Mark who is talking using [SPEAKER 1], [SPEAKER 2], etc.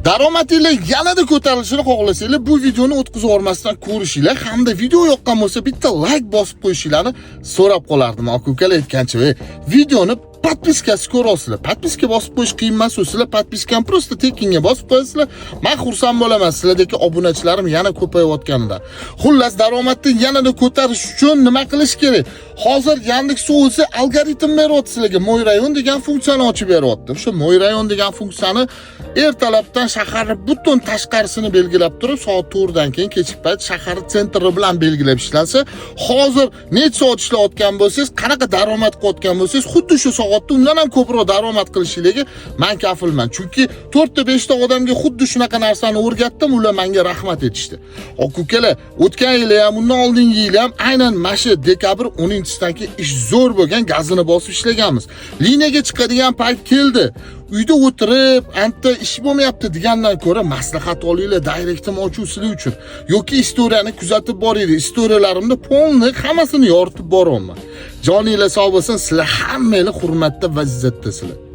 [SPEAKER 1] Daromadinglar yanada ko'tarilishini xohlasanglar, bu videoni o'tkazib yubormasdan ko'rishinglar hamda video yoqqan bo'lsa bitta like bosib qo'yishinglarni so'rab qolardim. Aka-ukalar aytgancha, videoni подпискasi ko'rasizlar. Подписка bosib qo'yish qiyin emas, sizlar podpiskani просто tekinga bosib qo'yasizlar. Men xursand bo'laman sizlardagi obunachilarim yana ko'payayotganidan. Xullas, daromadni yanada ko'tarish uchun nima qilish kerak? Hozir Yandex o'zi algoritm beryapti sizlarga. Mo'y rayon degan funksiyani ochib beryapti. O'sha Mo'y rayon degan funksiyani ertalabdan shaharni butun tashqarisini belgilab turib, soat 4 dan keyin kechki payt shahar sentri bilan belgilab ishlansa, hozir necha soat ishlayotgan bo'lsangiz, qanaqa daromad qilayotgan bo'lsangiz, xuddi shu soatda undan ham ko'proq daromad qilishingizga men kafilman. Chunki 4 ta 5 ta odamga xuddi shunaqa narsani o'rgatdim, ular menga rahmat etishdi. Aka-ukalar, o'tgan yili ham, undan oldingi yili ham aynan mana shu dekabr 10-dan keyin ish zo'r bo'lgan, gazini bosib ishlaganmiz. Liniyaga chiqadigan payt keldi. Uyda o'tirib, anta ish bo'lmayapti degandan ko'ra maslahat olinglar, direktim ochuvsizlar uchun yoki istoriyani kuzatib boringlar. Istoriyalarimda polni hammasini yoritib boraman. Joninglar sog' bo'lsin, sizlar hammanglar hurmatda va izzatdasizlar.